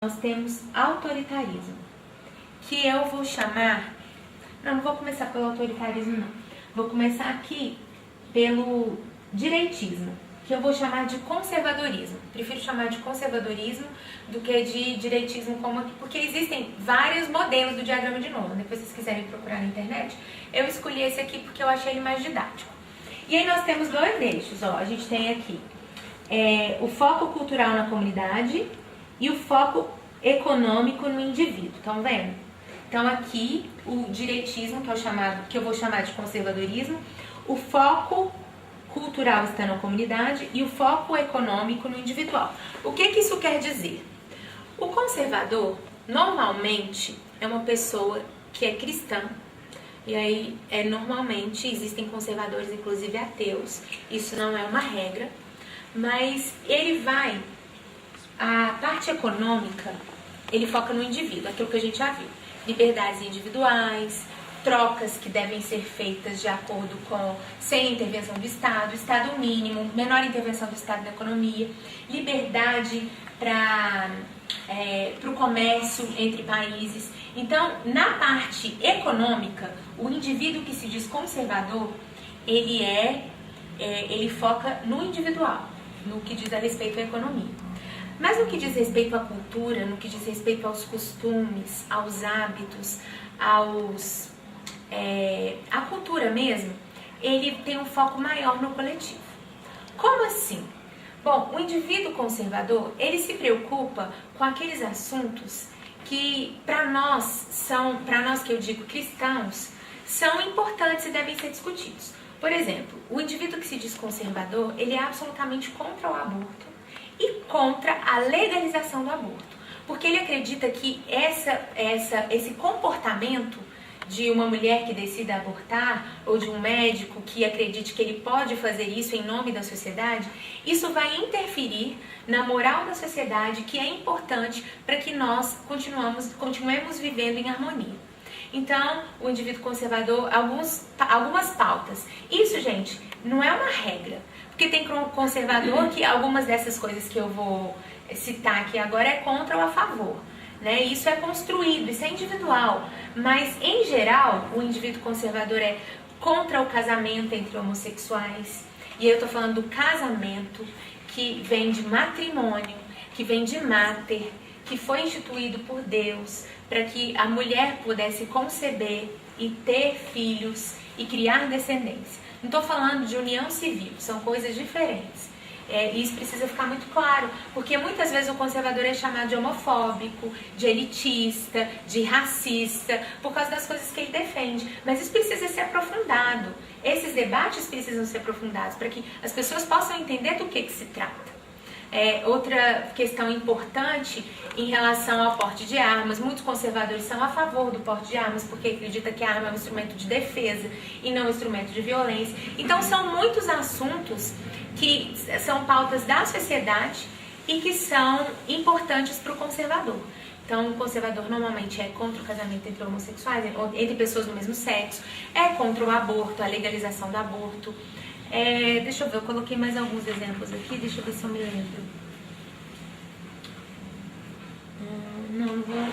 Nós temos autoritarismo, que eu vou chamar... Não vou começar pelo autoritarismo, não. Vou começar aqui pelo direitismo, que eu vou chamar de conservadorismo. Prefiro chamar de conservadorismo do que de direitismo, porque existem vários modelos do diagrama de Nolan. Depois, se vocês quiserem procurar na internet, eu escolhi esse aqui porque eu achei ele mais didático. E aí nós temos dois eixos, ó. A gente tem aqui o foco cultural na comunidade e o foco econômico no indivíduo. Estão vendo? Então aqui o direitismo, que eu vou chamar de conservadorismo, o foco cultural está na comunidade e o foco econômico no individual. O que isso quer dizer? O conservador normalmente é uma pessoa que é cristã. E aí, normalmente, existem conservadores, inclusive ateus. Isso não é uma regra. Mas a parte econômica, ele foca no indivíduo, aquilo que a gente já viu. Liberdades individuais, trocas que devem ser feitas de acordo com, sem intervenção do Estado mínimo, menor intervenção do Estado na economia, liberdade para o comércio entre países. Então, na parte econômica, o indivíduo que se diz conservador, ele foca no individual, no que diz a respeito à economia. Mas no que diz respeito à cultura, no que diz respeito aos costumes, aos hábitos, à cultura mesmo, ele tem um foco maior no coletivo. Como assim? Bom, o indivíduo conservador, ele se preocupa com aqueles assuntos que para nós que eu digo cristãos, são importantes e devem ser discutidos. Por exemplo, o indivíduo que se diz conservador, ele é absolutamente contra o aborto e contra a legalização do aborto. Porque ele acredita que esse comportamento de uma mulher que decida abortar, ou de um médico que acredite que ele pode fazer isso em nome da sociedade, isso vai interferir na moral da sociedade, que é importante para que nós continuemos vivendo em harmonia. Então, o indivíduo conservador, algumas pautas. Isso, gente, não é uma regra. Porque tem conservador que algumas dessas coisas que eu vou citar aqui agora é contra ou a favor. Né? Isso é construído, isso é individual. Mas, em geral, o indivíduo conservador é contra o casamento entre homossexuais. E aí eu estou falando do casamento que vem de matrimônio, que vem de máter, que foi instituído por Deus para que a mulher pudesse conceber e ter filhos e criar descendência. Não estou falando de união civil, são coisas diferentes. Isso precisa ficar muito claro, porque muitas vezes o conservador é chamado de homofóbico, de elitista, de racista, por causa das coisas que ele defende. Mas isso precisa ser aprofundado. Esses debates precisam ser aprofundados para que as pessoas possam entender do que se trata. Outra questão importante em relação ao porte de armas, muitos conservadores são a favor do porte de armas porque acreditam que a arma é um instrumento de defesa e não um instrumento de violência. Então são muitos assuntos que são pautas da sociedade e que são importantes para o conservador. Então o conservador normalmente é contra o casamento entre homossexuais, entre pessoas do mesmo sexo, é contra o aborto, a legalização do aborto. Deixa eu ver, eu coloquei mais alguns exemplos aqui, deixa eu ver se eu me lembro. Não vou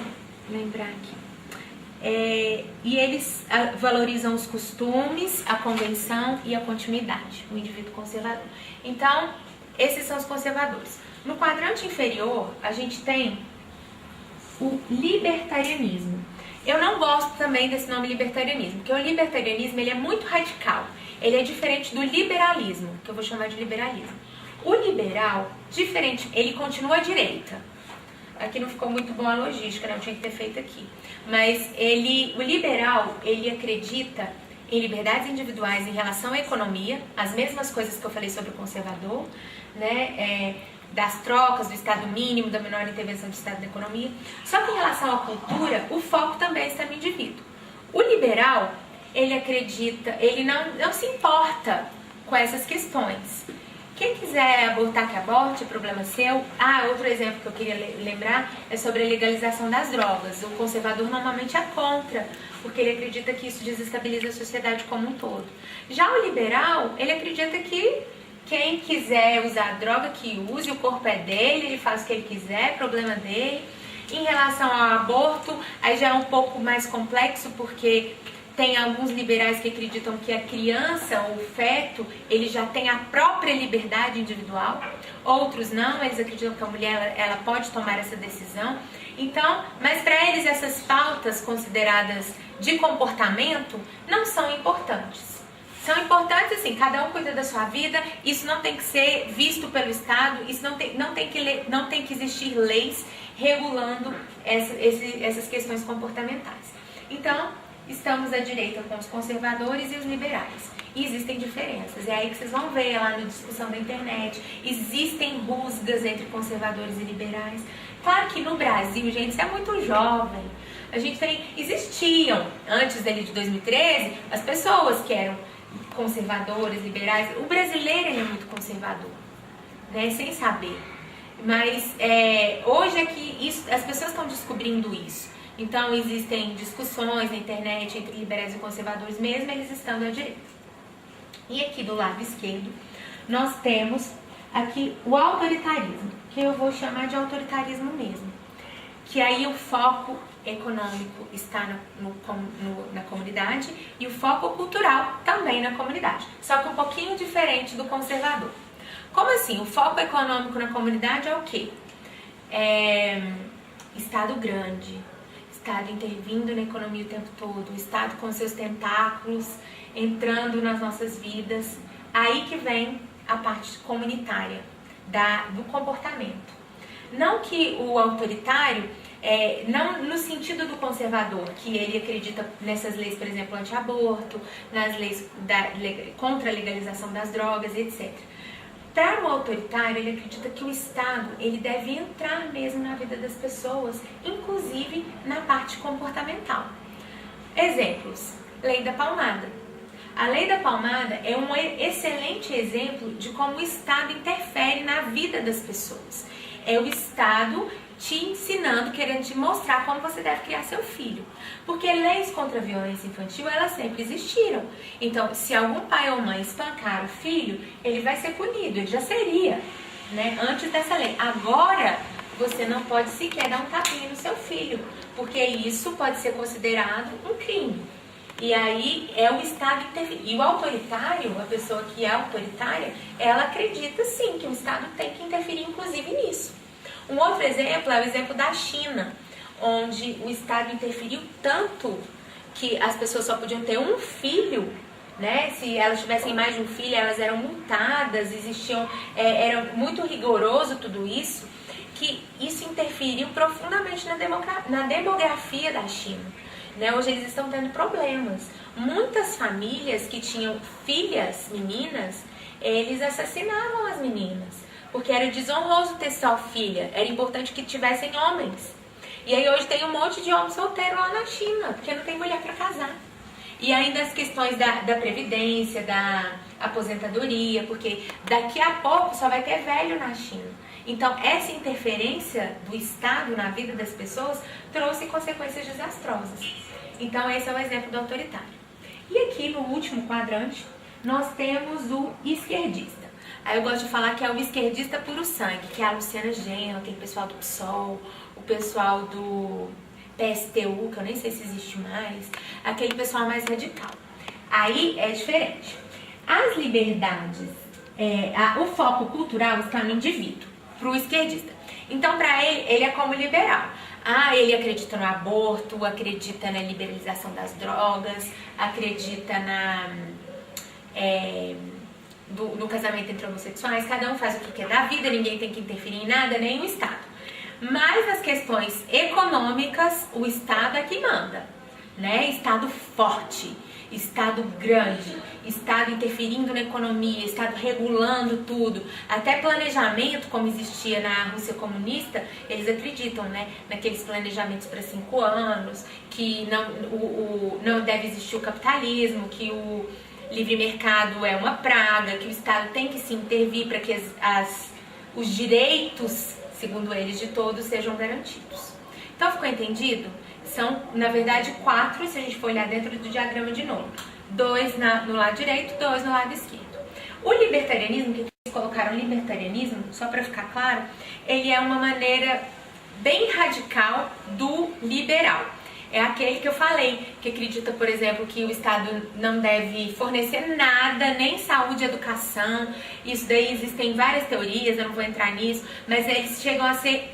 lembrar aqui. E eles valorizam os costumes, a convenção e a continuidade, o indivíduo conservador. Então, esses são os conservadores. No quadrante inferior, a gente tem o libertarianismo. Eu não gosto também desse nome libertarianismo, porque o libertarianismo ele é muito radical. Ele é diferente do liberalismo, que eu vou chamar de liberalismo. O liberal, ele continua à direita. Aqui não ficou muito boa a logística, né? Eu tinha que ter feito aqui. Mas o liberal, ele acredita em liberdades individuais em relação à economia, as mesmas coisas que eu falei sobre o conservador, né? Das trocas, do Estado mínimo, da menor intervenção do Estado na economia. Só que em relação à cultura, o foco também está no indivíduo. O liberal, ele acredita, ele não se importa com essas questões. Quem quiser abortar, que aborte, problema seu. Outro exemplo que eu queria lembrar é sobre a legalização das drogas. O conservador normalmente é contra, porque ele acredita que isso desestabiliza a sociedade como um todo. Já o liberal, ele acredita que quem quiser usar droga, que use, o corpo é dele, ele faz o que ele quiser, problema dele. Em relação ao aborto, aí já é um pouco mais complexo, porque tem alguns liberais que acreditam que a criança ou o feto, ele já tem a própria liberdade individual. Outros não, eles acreditam que a mulher ela pode tomar essa decisão. Então, mas para eles essas pautas consideradas de comportamento não são importantes. São importantes assim, cada um cuida da sua vida, isso não tem que ser visto pelo Estado, isso não tem que existir leis regulando essas questões comportamentais. Então, estamos à direita com os conservadores e os liberais. E existem diferenças. É aí que vocês vão ver lá na discussão da internet. Existem rusgas entre conservadores e liberais. Claro que no Brasil, gente, isso é muito jovem. A gente existiam, antes dele de 2013, as pessoas que eram conservadoras, liberais. O brasileiro ele é muito conservador, né? Sem saber. Mas hoje é que as pessoas estão descobrindo isso. Então existem discussões na internet entre liberais e conservadores, mesmo eles estando à direita. E aqui do lado esquerdo, nós temos aqui o autoritarismo, que eu vou chamar de autoritarismo mesmo. Que aí o foco econômico está na comunidade e o foco cultural também na comunidade. Só que um pouquinho diferente do conservador. Como assim? O foco econômico na comunidade é o quê? Estado grande, Estado intervindo na economia o tempo todo, o Estado com seus tentáculos entrando nas nossas vidas. Aí que vem a parte comunitária do comportamento. Não que o autoritário, não no sentido do conservador, que ele acredita nessas leis, por exemplo, anti-aborto, nas leis contra a legalização das drogas, etc. Para o autoritário, ele acredita que o Estado ele deve entrar mesmo na vida das pessoas, inclusive na parte comportamental. Exemplos: Lei da Palmada. A Lei da Palmada é um excelente exemplo de como o Estado interfere na vida das pessoas. É o Estado te ensinando, querendo te mostrar como você deve criar seu filho. Porque leis contra a violência infantil, elas sempre existiram. Então, se algum pai ou mãe espancar o filho, ele vai ser punido, ele já seria, né, antes dessa lei. Agora, você não pode sequer dar um tapinha no seu filho, porque isso pode ser considerado um crime. E aí é o Estado intervir. E o autoritário, a pessoa que é autoritária, ela acredita sim que o Estado tem que interferir inclusive nisso. Um outro exemplo é o exemplo da China, onde o Estado interferiu tanto que as pessoas só podiam ter um filho, né? Se elas tivessem mais de um filho, elas eram multadas, era muito rigoroso tudo isso, que isso interferiu profundamente na demografia da China. Né? Hoje eles estão tendo problemas. Muitas famílias que tinham filhas meninas, eles assassinavam as meninas, porque era desonroso ter só filha, era importante que tivessem homens. E aí hoje tem um monte de homem solteiro lá na China, porque não tem mulher para casar. E ainda as questões da previdência, da aposentadoria, porque daqui a pouco só vai ter velho na China. Então essa interferência do Estado na vida das pessoas trouxe consequências desastrosas. Então esse é o exemplo do autoritário. E aqui no último quadrante nós temos o esquerdista. Aí eu gosto de falar que é o esquerdista puro sangue, que é a Luciana Genro, aquele pessoal do PSOL, o pessoal do PSTU, que eu nem sei se existe mais, aquele pessoal mais radical. Aí é diferente. As liberdades, o foco cultural está no indivíduo, para o esquerdista. Então, para ele é como liberal. Ele acredita no aborto, acredita na liberalização das drogas, acredita no casamento entre homossexuais, cada um faz o que quer da vida, ninguém tem que interferir em nada, nem o Estado. Mas nas questões econômicas, o Estado é que manda, né? Estado forte, Estado grande, Estado interferindo na economia, Estado regulando tudo, até planejamento, como existia na Rússia comunista, eles acreditam, né, naqueles planejamentos para 5 anos, que não deve existir o capitalismo, que o livre mercado é uma praga, que o Estado tem que se intervir para que os direitos, segundo eles, de todos sejam garantidos. Então ficou entendido? São, na verdade, 4, se a gente for olhar dentro do diagrama de novo. 2 no lado direito, 2 no lado esquerdo. O libertarianismo, que eles colocaram libertarianismo, só para ficar claro, ele é uma maneira bem radical do liberal. É aquele que eu falei, que acredita, por exemplo, que o Estado não deve fornecer nada, nem saúde e educação. Isso daí existem várias teorias, eu não vou entrar nisso, mas eles chegam a ser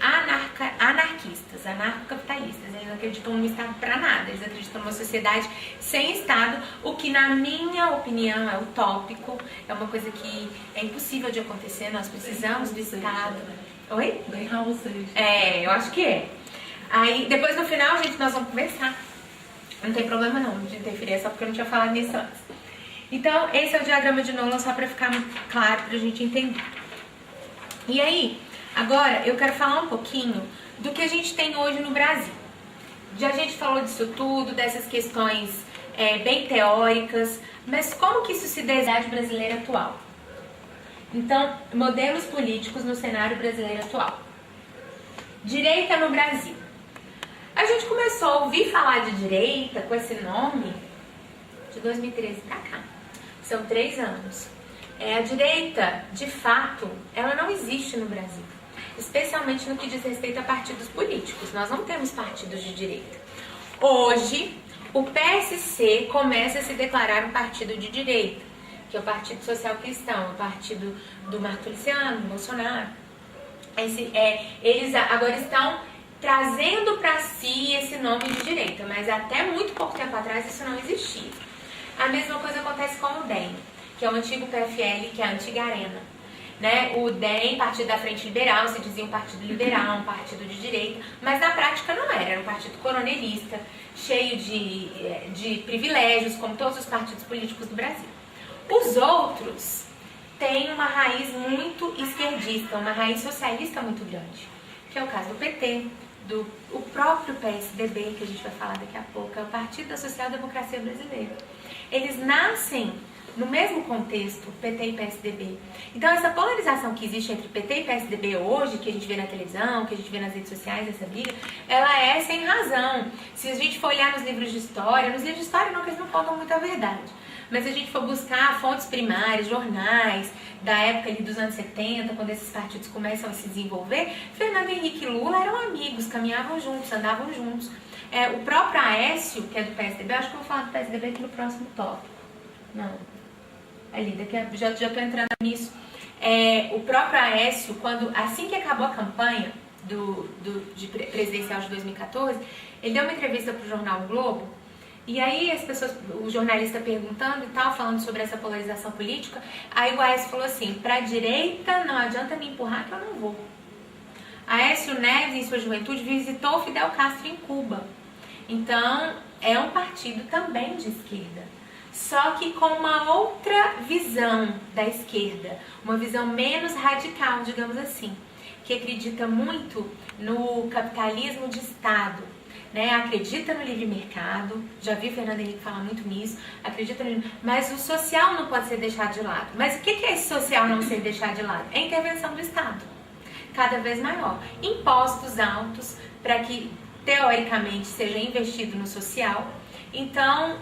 anarquistas, anarcocapitalistas. Eles não acreditam no Estado para nada, eles acreditam numa sociedade sem Estado, o que na minha opinião é utópico, é uma coisa que é impossível de acontecer, nós precisamos do Estado. Oi? Bem Raul Seixas. É, eu acho que é. Aí, depois no final, gente, nós vamos conversar. Não tem problema não de interferir, é só porque eu não tinha falado nisso antes. Então, esse é o diagrama de Nolan, só para ficar claro, pra gente entender. E aí, agora eu quero falar um pouquinho do que a gente tem hoje no Brasil. Já a gente falou disso tudo, dessas questões bem teóricas, mas como que isso se dá na sociedade brasileira atual? Então, modelos políticos no cenário brasileiro atual. Direita no Brasil. A gente começou a ouvir falar de direita com esse nome de 2013 pra cá. São 3 anos. A direita, de fato, ela não existe no Brasil. Especialmente no que diz respeito a partidos políticos. Nós não temos partidos de direita. Hoje, o PSC começa a se declarar um partido de direita, que é o Partido Social Cristão, o partido do Marco Feliciano, do Bolsonaro. Eles agora estão trazendo para si esse nome de direita, mas até muito pouco tempo atrás isso não existia. A mesma coisa acontece com o DEM, que é o antigo PFL, que é a antiga Arena. Né? O DEM, Partido da Frente Liberal, se dizia um partido liberal, um partido de direita, mas na prática não era um partido coronelista, cheio de privilégios, como todos os partidos políticos do Brasil. Os outros têm uma raiz muito esquerdista, uma raiz socialista muito grande, que é o caso do PT, o próprio PSDB, que a gente vai falar daqui a pouco, é o Partido da Social Democracia Brasileira. Eles nascem no mesmo contexto, PT e PSDB. Então essa polarização que existe entre PT e PSDB hoje, que a gente vê na televisão, que a gente vê nas redes sociais, essa briga, ela é sem razão. Se a gente for olhar nos livros de história não, que eles não contam muita verdade. Mas se a gente for buscar fontes primárias, jornais, da época ali dos anos 70, quando esses partidos começam a se desenvolver, Fernando Henrique e Lula eram amigos, caminhavam juntos, andavam juntos. O próprio Aécio, que é do PSDB, acho que eu vou falar do PSDB aqui no próximo tópico. Não. Ali, já estou entrando nisso. O próprio Aécio, assim que acabou a campanha presidencial de 2014, ele deu uma entrevista para o jornal o Globo. E aí o jornalista perguntando e tal, falando sobre essa polarização política, aí o Aécio falou assim: pra direita não adianta me empurrar que eu não vou. Aécio Neves, em sua juventude, visitou Fidel Castro em Cuba. Então, é um partido também de esquerda, só que com uma outra visão da esquerda, uma visão menos radical, digamos assim, que acredita muito no capitalismo de Estado. Né, acredita no livre mercado, já vi Fernando Henrique falar muito nisso, mas o social não pode ser deixado de lado. Mas o que é esse social não ser deixado de lado? É a intervenção do Estado, cada vez maior. Impostos altos para que, teoricamente, seja investido no social. Então,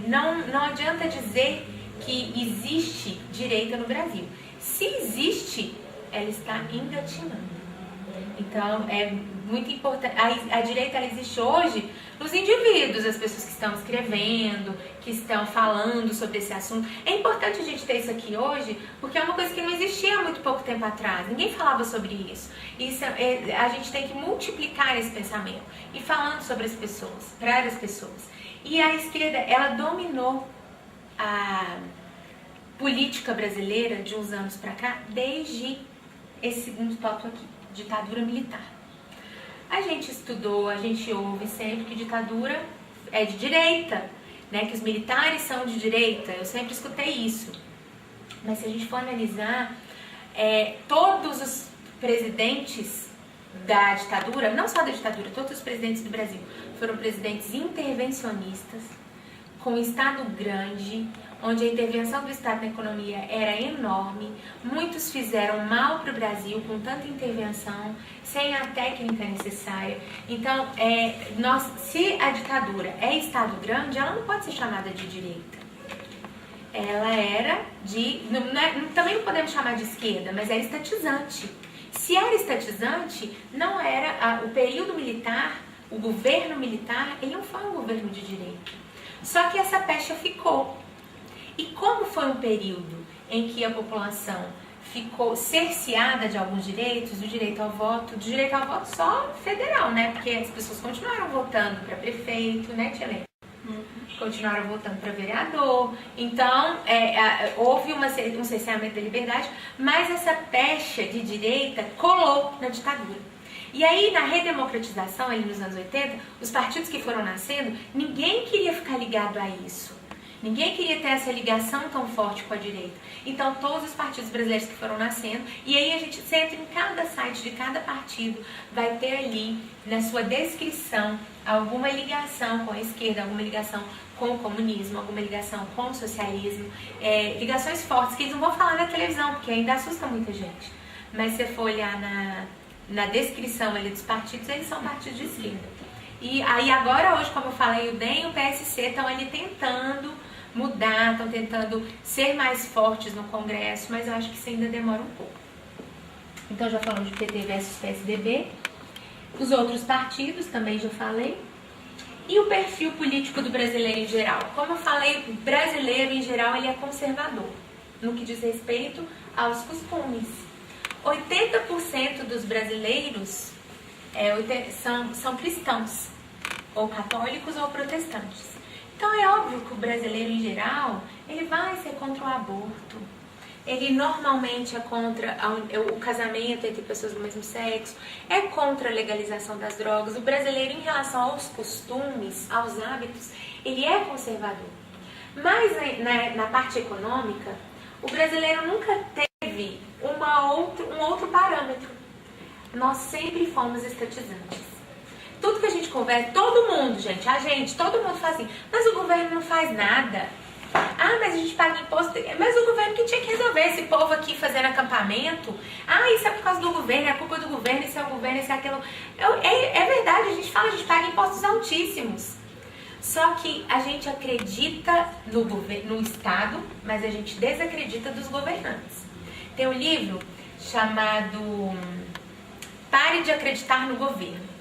não adianta dizer que existe direita no Brasil. Se existe, ela está engatinhando. Então, é muito importante. A direita ela existe hoje nos indivíduos, as pessoas que estão escrevendo, que estão falando sobre esse assunto. É importante a gente ter isso aqui hoje, porque é uma coisa que não existia há muito pouco tempo atrás. Ninguém falava sobre isso. A gente tem que multiplicar esse pensamento e falando sobre as pessoas, para as pessoas. E a esquerda, ela dominou a política brasileira de uns anos para cá, desde esse segundo tópico aqui, ditadura militar. A gente estudou, a gente ouve sempre que ditadura é de direita, né? Que os militares são de direita, eu sempre escutei isso. Mas se a gente for analisar, todos os presidentes da ditadura, não só da ditadura, todos os presidentes do Brasil foram presidentes intervencionistas, com um Estado grande, onde a intervenção do Estado na economia era enorme. Muitos fizeram mal para o Brasil com tanta intervenção, sem a técnica necessária. Então, se a ditadura é Estado grande, ela não pode ser chamada de direita. Ela era também não podemos chamar de esquerda, mas era estatizante. Se era estatizante, não era o período militar, o governo militar, ele não foi um governo de direito. Só que essa pecha ficou. E como foi um período em que a população ficou cerceada de alguns direitos, do direito ao voto só federal, né? Porque as pessoas continuaram votando para prefeito, né, Tia Helena? Continuaram votando para vereador. Então, houve um cerceamento da liberdade, mas essa pecha de direita colou na ditadura. E aí, na redemocratização, ali nos anos 80, os partidos que foram nascendo, ninguém queria ficar ligado a isso. Ninguém queria ter essa ligação tão forte com a direita. Então, todos os partidos brasileiros que foram nascendo, e aí a gente entra em cada site de cada partido, vai ter ali, na sua descrição, alguma ligação com a esquerda, alguma ligação com o comunismo, alguma ligação com o socialismo, ligações fortes que eles não vão falar na televisão, porque ainda assusta muita gente. Mas se você for olhar na descrição ali dos partidos, eles são partidos de esquerda. E aí agora, hoje, como eu falei, o DEM e o PSC estão ali tentando mudar, estão tentando ser mais fortes no Congresso, mas eu acho que isso ainda demora um pouco. Então já falamos de PT versus PSDB, os outros partidos também já falei, e o perfil político do brasileiro em geral. Como eu falei, o brasileiro em geral ele é conservador, no que diz respeito aos costumes. 80% dos brasileiros são cristãos, ou católicos ou protestantes. Então é óbvio que o brasileiro em geral, ele vai ser contra o aborto. Ele normalmente é contra o casamento entre pessoas do mesmo sexo, é contra a legalização das drogas. O brasileiro, em relação aos costumes, aos hábitos, ele é conservador. Mas na parte econômica, o brasileiro nunca teve um outro parâmetro. Nós sempre fomos estatizantes. Tudo que a gente conversa, todo mundo, todo mundo faz assim, mas o governo não faz nada. Ah, mas a gente paga imposto. Mas o governo que tinha que resolver, esse povo aqui fazendo acampamento. Ah, isso é por causa do governo, é a culpa do governo, isso é o governo, isso é aquilo. É verdade, a gente paga impostos altíssimos. Só que a gente acredita no Estado, mas a gente desacredita dos governantes. Tem um livro chamado Pare de Acreditar no Governo.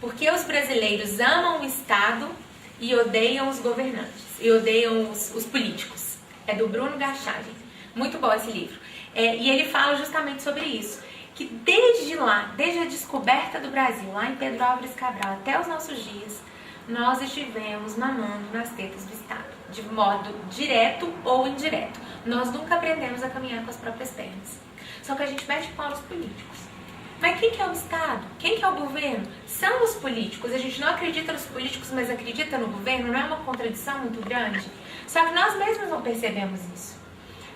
Porque os brasileiros amam o Estado e odeiam os governantes, e odeiam os políticos. É do Bruno Gachagem. Muito bom esse livro. E ele fala justamente sobre isso. Que desde a descoberta do Brasil, lá em Pedro Álvares Cabral, até os nossos dias, nós estivemos mamando nas tetas do Estado, de modo direto ou indireto. Nós nunca aprendemos a caminhar com as próprias pernas. Só que a gente mete pau nos políticos. Mas quem que é o Estado? Quem que é o governo? São os políticos. A gente não acredita nos políticos, mas acredita no governo. Não é uma contradição muito grande? Só que nós mesmos não percebemos isso.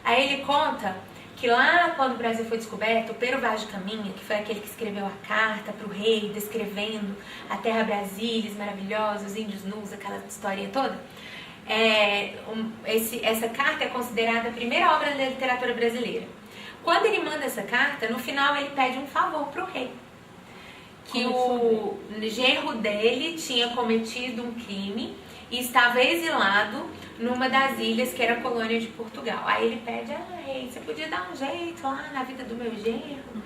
Aí ele conta que lá quando o Brasil foi descoberto, o Pero Vaz de Caminha, que foi aquele que escreveu a carta para o rei, descrevendo a terra Brasília, maravilhosa, os índios nus, aquela história toda, essa carta é considerada a primeira obra da literatura brasileira. Quando ele manda essa carta, no final ele pede um favor para o rei. Que o genro dele tinha cometido um crime e estava exilado numa das ilhas que era colônia de Portugal. Aí ele pede, rei, você podia dar um jeito lá na vida do meu genro?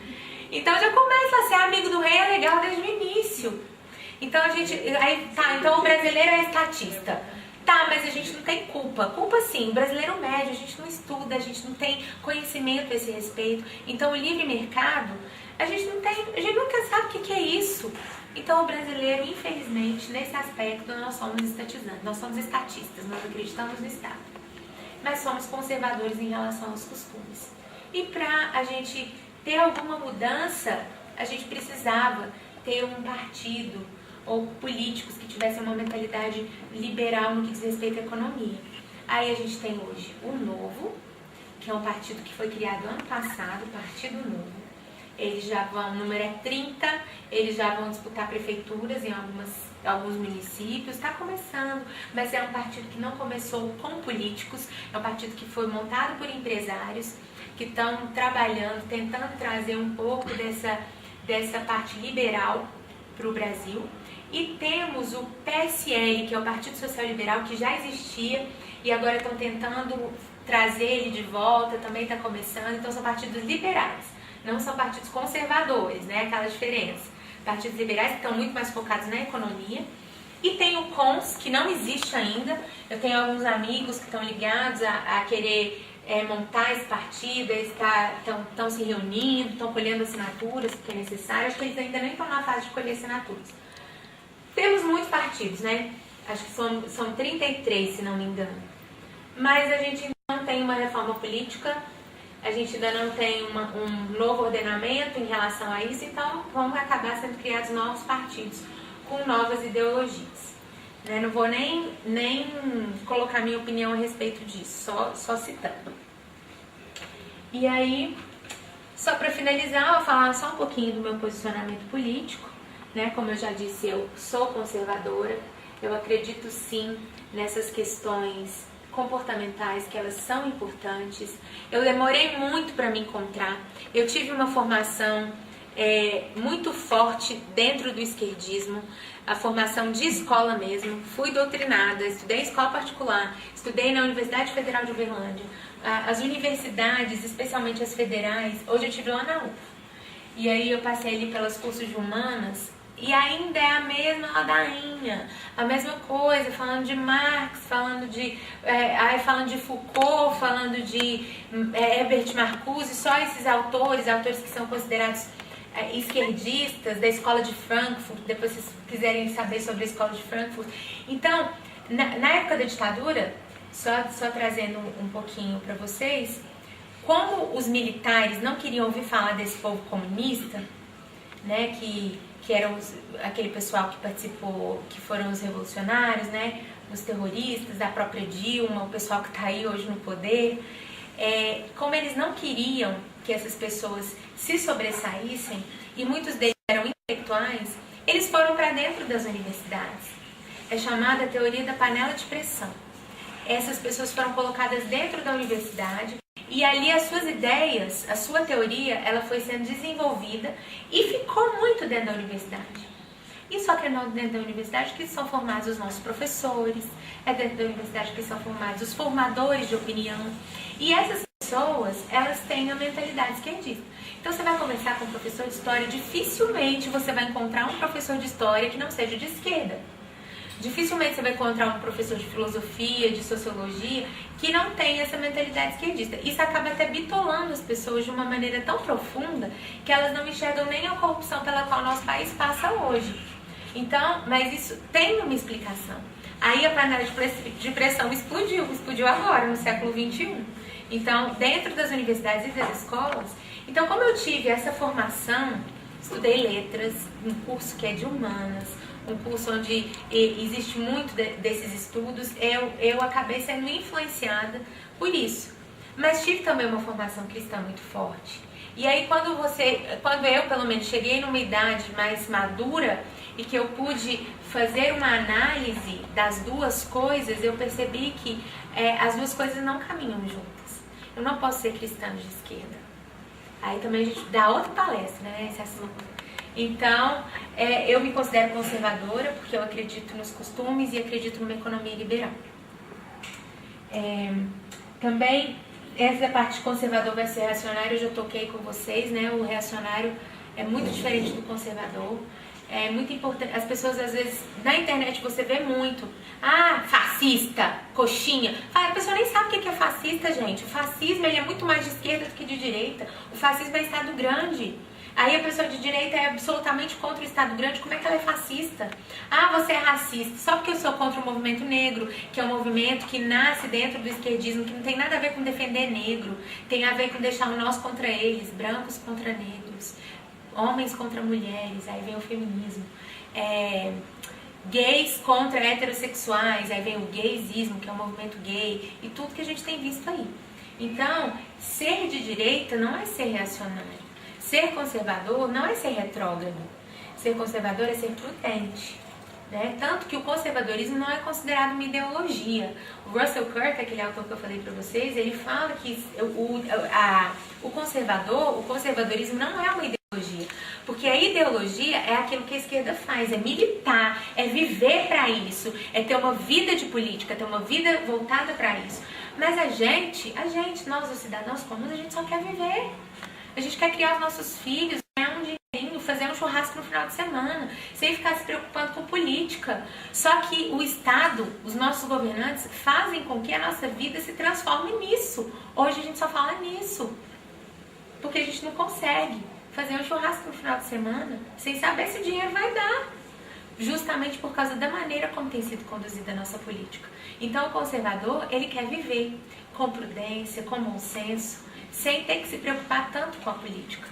Então já começa a ser amigo do rei, é legal desde o início. Então então o brasileiro é estatista. Tá, mas a gente não tem culpa. Culpa sim, o brasileiro médio, a gente não estuda, a gente não tem conhecimento a esse respeito. Então o livre mercado, a gente nunca sabe o que é isso. Então o brasileiro, infelizmente, nesse aspecto, nós somos estatizantes, nós somos estatistas, nós acreditamos no Estado. Mas somos conservadores em relação aos costumes. E para a gente ter alguma mudança, a gente precisava ter um partido ou políticos que tivessem uma mentalidade liberal no que diz respeito à economia. Aí a gente tem hoje o Novo, que é um partido que foi criado ano passado, o Partido Novo. Eles já vão, o número é 30, eles já vão disputar prefeituras em alguns municípios, está começando, mas é um partido que não começou com políticos, é um partido que foi montado por empresários que estão trabalhando, tentando trazer um pouco dessa parte liberal para o Brasil. E temos o PSL, que é o Partido Social Liberal, que já existia e agora estão tentando trazer ele de volta, também está começando. Então são partidos liberais, não são partidos conservadores, né? Aquela diferença. Partidos liberais que estão muito mais focados na economia. E tem o CONS, que não existe ainda. Eu tenho alguns amigos que estão ligados a querer montar esse partido, eles estão se reunindo, estão colhendo assinaturas, porque é necessário. Acho que eles ainda nem estão na fase de colher assinaturas. Temos muitos partidos, né? Acho que são 33, se não me engano. Mas a gente ainda não tem uma reforma política, a gente ainda não tem um novo ordenamento em relação a isso, então vão acabar sendo criados novos partidos com novas ideologias. Né? Não vou nem colocar minha opinião a respeito disso, só citando. E aí, só para finalizar, eu vou falar só um pouquinho do meu posicionamento político. Né? Como eu já disse, eu sou conservadora, eu acredito sim nessas questões comportamentais, que elas são importantes. Eu demorei muito para me encontrar, eu tive uma formação muito forte dentro do esquerdismo, a formação de escola mesmo, fui doutrinada, estudei em escola particular, estudei na Universidade Federal de Uberlândia, as universidades, especialmente as federais, hoje eu estive lá na UF, e aí eu passei ali pelos cursos de humanas, e ainda é a mesma ladainha, a mesma coisa, falando de Marx, falando de Foucault, falando de Herbert Marcuse, só esses autores que são considerados esquerdistas da escola de Frankfurt, depois se vocês quiserem saber sobre a escola de Frankfurt. Então, na época da ditadura, só trazendo um pouquinho para vocês, como os militares não queriam ouvir falar desse povo comunista, né, que eram aquele pessoal que participou, que foram os revolucionários, né, os terroristas, a própria Dilma, o pessoal que está aí hoje no poder, como eles não queriam que essas pessoas se sobressaíssem, e muitos deles eram intelectuais, eles foram para dentro das universidades. É chamada a teoria da panela de pressão. Essas pessoas foram colocadas dentro da universidade, e ali as suas ideias, a sua teoria, ela foi sendo desenvolvida e ficou muito dentro da universidade. E só que é dentro da universidade que são formados os nossos professores, é dentro da universidade que são formados os formadores de opinião. E essas pessoas, elas têm a mentalidade esquerdista. Então você vai conversar com um professor de história, dificilmente você vai encontrar um professor de história que não seja de esquerda. Dificilmente você vai encontrar um professor de filosofia, de sociologia, que não tem essa mentalidade esquerdista. Isso acaba até bitolando as pessoas de uma maneira tão profunda que elas não enxergam nem a corrupção pela qual o nosso país passa hoje. Então, mas isso tem uma explicação. Aí a panela de pressão explodiu agora, no século XXI. Então, dentro das universidades e das escolas, então como eu tive essa formação, estudei letras, um curso que é de humanas, um curso onde existe muito desses estudos, eu acabei sendo influenciada por isso. Mas tive também uma formação cristã muito forte. E aí quando eu pelo menos cheguei numa idade mais madura e que eu pude fazer uma análise das duas coisas, eu percebi que as duas coisas não caminham juntas. Eu não posso ser cristã de esquerda. Aí também a gente dá outra palestra, né, esse assunto. Então, eu me considero conservadora porque eu acredito nos costumes e acredito numa economia liberal. Também, essa parte conservador versus reacionário, eu já toquei com vocês, né? O reacionário é muito diferente do conservador. É muito importante, as pessoas às vezes, na internet você vê muito, fascista, coxinha. A pessoa nem sabe o que é fascista, gente. O fascismo ele é muito mais de esquerda do que de direita. O fascismo é Estado grande. Aí a pessoa de direita é absolutamente contra o Estado grande, como é que ela é fascista? Você é racista, só porque eu sou contra o movimento negro, que é um movimento que nasce dentro do esquerdismo, que não tem nada a ver com defender negro, tem a ver com deixar o nós contra eles, brancos contra negros, homens contra mulheres, aí vem o feminismo, gays contra heterossexuais, aí vem o gaysismo, que é o movimento gay, e tudo que a gente tem visto aí. Então, ser de direita não é ser reacionário. Ser conservador não é ser retrógrado. Ser conservador é ser prudente. Né? Tanto que o conservadorismo não é considerado uma ideologia. O Russell Kirk, aquele autor que eu falei para vocês, ele fala que o conservadorismo não é uma ideologia. Porque a ideologia é aquilo que a esquerda faz, é militar, é viver para isso, é ter uma vida de política, ter uma vida voltada para isso. Mas nós os cidadãos comuns, a gente só quer viver. A gente quer criar os nossos filhos, ganhar um dinheirinho, fazer um churrasco no final de semana, sem ficar se preocupando com política. Só que o Estado, os nossos governantes, fazem com que a nossa vida se transforme nisso. Hoje a gente só fala nisso, porque a gente não consegue fazer um churrasco no final de semana sem saber se o dinheiro vai dar, justamente por causa da maneira como tem sido conduzida a nossa política. Então o conservador, ele quer viver com prudência, com bom senso, sem ter que se preocupar tanto com a política.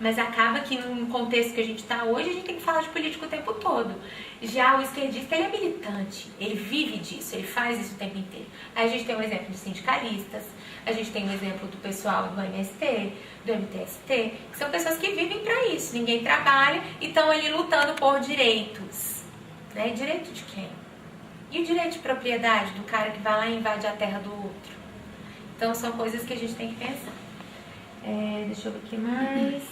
Mas acaba que no contexto que a gente está hoje, a gente tem que falar de política o tempo todo. Já o esquerdista, ele é militante, ele vive disso, ele faz isso o tempo inteiro. Aí a gente tem um exemplo de sindicalistas, a gente tem um exemplo do pessoal do MST, do MTST, que são pessoas que vivem para isso. Ninguém trabalha e estão ali lutando por direitos. Né? Direito de quem? E o direito de propriedade do cara que vai lá e invade a terra do outro? Então são coisas que a gente tem que pensar. Deixa eu ver o que mais.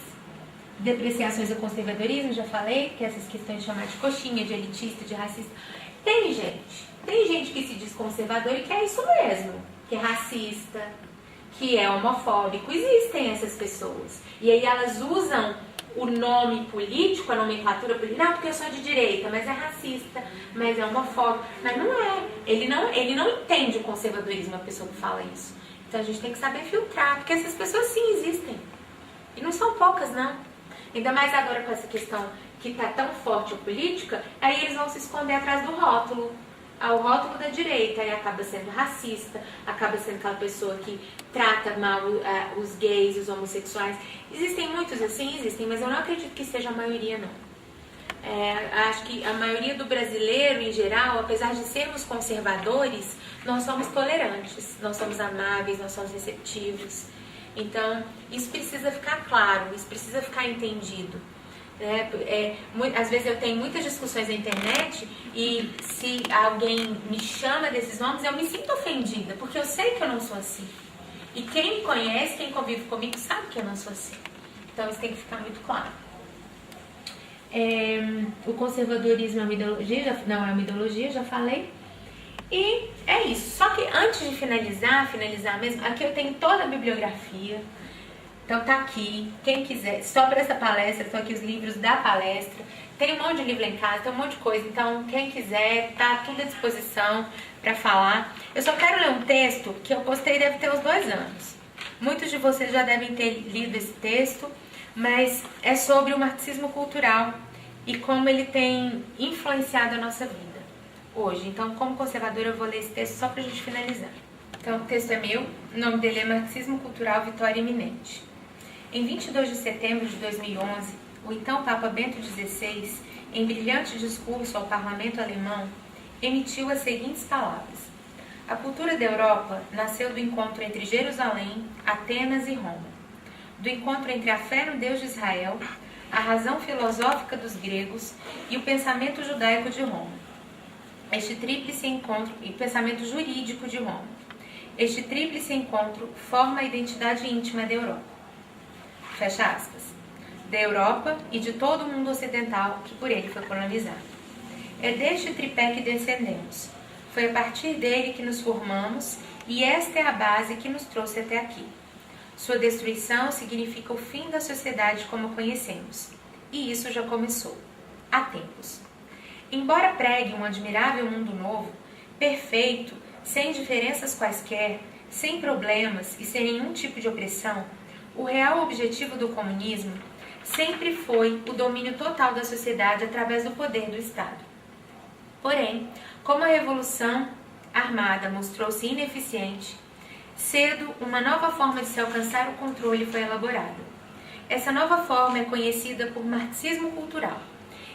Depreciações do conservadorismo, já falei, que essas questões de chamar de coxinha, de elitista, de racista. Tem gente que se diz conservador e que é isso mesmo, que é racista, que é homofóbico. Existem essas pessoas. E aí elas usam o nome político, a nomenclatura política, não, porque eu sou de direita, mas é racista, mas é homofóbico. Mas não é. Ele não entende o conservadorismo, a pessoa que fala isso. Então a gente tem que saber filtrar, porque essas pessoas sim existem. E não são poucas, não. Ainda mais agora com essa questão que está tão forte a política, aí eles vão se esconder atrás do rótulo. O rótulo da direita, aí acaba sendo racista, acaba sendo aquela pessoa que trata mal os gays, os homossexuais. Existem muitos assim, existem, mas eu não acredito que seja a maioria, não. Acho que a maioria do brasileiro, em geral, apesar de sermos conservadores, nós somos tolerantes, nós somos amáveis, nós somos receptivos. Então, isso precisa ficar claro, isso precisa ficar entendido. Às vezes eu tenho muitas discussões na internet e se alguém me chama desses nomes, eu me sinto ofendida, porque eu sei que eu não sou assim. E quem me conhece, quem convive comigo, sabe que eu não sou assim. Então, isso tem que ficar muito claro. O conservadorismo é uma ideologia? Não é uma ideologia, já falei. E é isso. Só que antes de finalizar mesmo, aqui eu tenho toda a bibliografia. Então tá aqui, quem quiser, só para essa palestra, estão aqui os livros da palestra. Tem um monte de livro lá em casa, tem um monte de coisa. Então quem quiser, tá tudo à disposição para falar. Eu só quero ler um texto que eu postei, deve ter uns 2 anos. Muitos de vocês já devem ter lido esse texto, mas é sobre o marxismo cultural e como ele tem influenciado a nossa vida hoje. Então, como conservadora, eu vou ler esse texto só pra gente finalizar. Então, o texto é meu, o nome dele é Marxismo Cultural, Vitória Iminente. Em 22 de setembro de 2011, o então Papa Bento XVI, em brilhante discurso ao parlamento alemão, emitiu as seguintes palavras: a cultura da Europa nasceu do encontro entre Jerusalém, Atenas e Roma, do encontro entre a fé no Deus de Israel, a razão filosófica dos gregos e o pensamento judaico de Roma. Este tríplice encontro e pensamento jurídico de Roma. Este tríplice encontro forma a identidade íntima da Europa. Fecha aspas. Da Europa e de todo o mundo ocidental que por ele foi colonizado. É deste tripé que descendemos. Foi a partir dele que nos formamos e esta é a base que nos trouxe até aqui. Sua destruição significa o fim da sociedade como a conhecemos. E isso já começou. Há tempos. Embora pregue um admirável mundo novo, perfeito, sem diferenças quaisquer, sem problemas e sem nenhum tipo de opressão, o real objetivo do comunismo sempre foi o domínio total da sociedade através do poder do Estado. Porém, como a revolução armada mostrou-se ineficiente, cedo uma nova forma de se alcançar o controle foi elaborada. Essa nova forma é conhecida por marxismo cultural.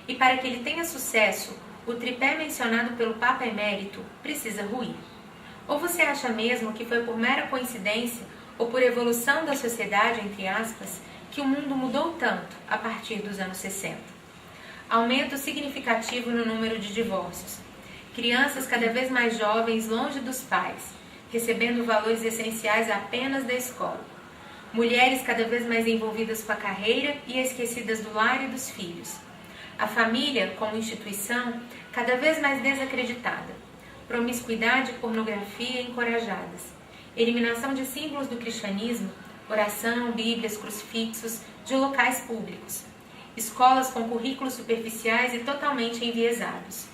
E para que ele tenha sucesso, o tripé mencionado pelo Papa Emérito precisa ruir. Ou você acha mesmo que foi por mera coincidência ou por evolução da sociedade, entre aspas, que o mundo mudou tanto a partir dos anos 60? Aumento significativo no número de divórcios. Crianças cada vez mais jovens longe dos pais, recebendo valores essenciais apenas da escola. Mulheres cada vez mais envolvidas com a carreira e esquecidas do lar e dos filhos. A família, como instituição, cada vez mais desacreditada. Promiscuidade e pornografia encorajadas. Eliminação de símbolos do cristianismo oração, bíblias, crucifixos, de locais públicos, escolas com currículos superficiais e totalmente enviesados.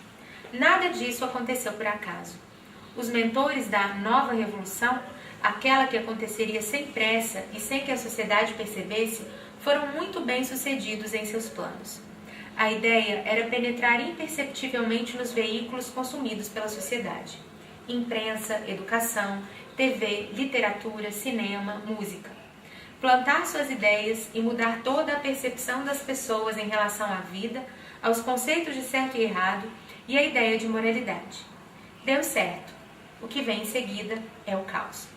Nada disso aconteceu por acaso. Os mentores da nova revolução, aquela que aconteceria sem pressa e sem que a sociedade percebesse, foram muito bem sucedidos em seus planos. A ideia era penetrar imperceptivelmente nos veículos consumidos pela sociedade: imprensa, educação, TV, literatura, cinema, música. Plantar suas ideias e mudar toda a percepção das pessoas em relação à vida, aos conceitos de certo e errado e à ideia de moralidade. Deu certo. O que vem em seguida é o caos.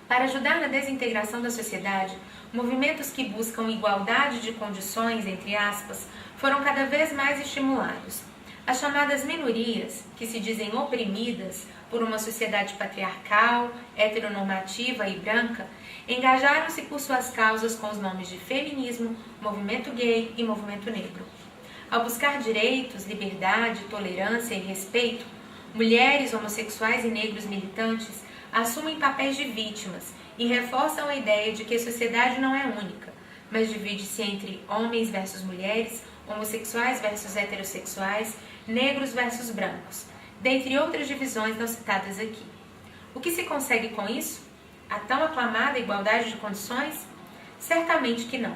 Para ajudar na desintegração da sociedade, movimentos que buscam igualdade de condições, entre aspas, foram cada vez mais estimulados. As chamadas minorias, que se dizem oprimidas por uma sociedade patriarcal, heteronormativa e branca, engajaram-se por suas causas com os nomes de feminismo, movimento gay e movimento negro. Ao buscar direitos, liberdade, tolerância e respeito, mulheres, homossexuais e negros militantes assumem papéis de vítimas e reforçam a ideia de que a sociedade não é única, mas divide-se entre homens versus mulheres, homossexuais versus heterossexuais, negros versus brancos, dentre outras divisões não citadas aqui. O que se consegue com isso? A tão aclamada igualdade de condições? Certamente que não.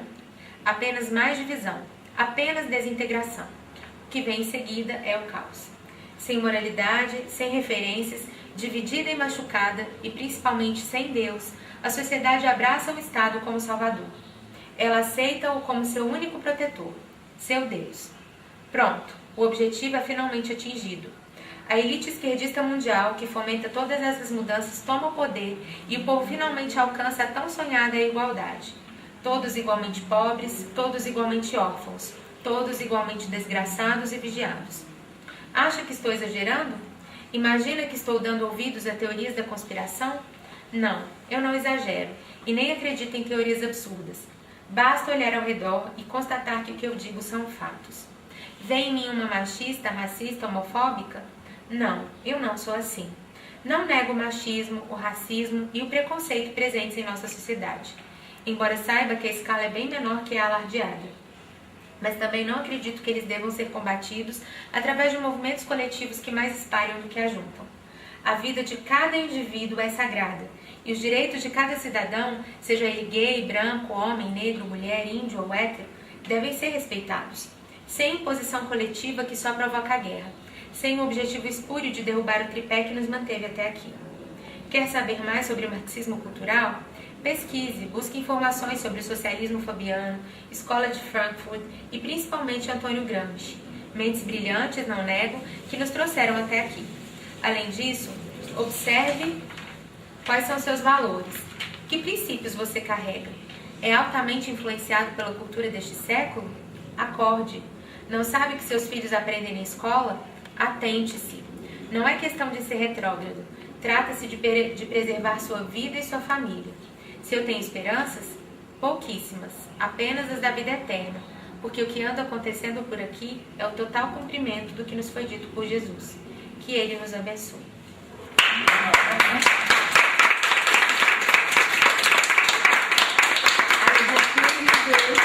Apenas mais divisão, apenas desintegração. O que vem em seguida é o caos. Sem moralidade, sem referências, dividida e machucada, e principalmente sem Deus, a sociedade abraça o Estado como Salvador. Ela aceita-o como seu único protetor, seu Deus. Pronto, o objetivo é finalmente atingido. A elite esquerdista mundial, que fomenta todas essas mudanças, toma o poder e o povo finalmente alcança a tão sonhada igualdade. Todos igualmente pobres, todos igualmente órfãos, todos igualmente desgraçados e vigiados. Acha que estou exagerando? Imagina que estou dando ouvidos a teorias da conspiração? Não, eu não exagero e nem acredito em teorias absurdas. Basta olhar ao redor e constatar que o que eu digo são fatos. Vê em mim uma machista, racista, homofóbica? Não, eu não sou assim. Não nego o machismo, o racismo e o preconceito presentes em nossa sociedade, embora saiba que a escala é bem menor que a alardeada. Mas também não acredito que eles devam ser combatidos através de movimentos coletivos que mais espalham do que ajuntam. A vida de cada indivíduo é sagrada, e os direitos de cada cidadão, seja ele gay, branco, homem, negro, mulher, índio ou hétero, devem ser respeitados, sem imposição coletiva que só provoca a guerra, sem o objetivo espúrio de derrubar o tripé que nos manteve até aqui. Quer saber mais sobre o marxismo cultural? Pesquise, busque informações sobre o socialismo fabiano, Escola de Frankfurt e principalmente Antônio Gramsci. Mentes brilhantes, não nego, que nos trouxeram até aqui. Além disso, observe quais são seus valores. Que princípios você carrega? É altamente influenciado pela cultura deste século? Acorde. Não sabe o que seus filhos aprendem na escola? Atente-se. Não é questão de ser retrógrado. Trata-se de preservar sua vida e sua família. Se eu tenho esperanças? Pouquíssimas, apenas as da vida eterna, porque o que anda acontecendo por aqui é o total cumprimento do que nos foi dito por Jesus. Que Ele nos abençoe. Deus.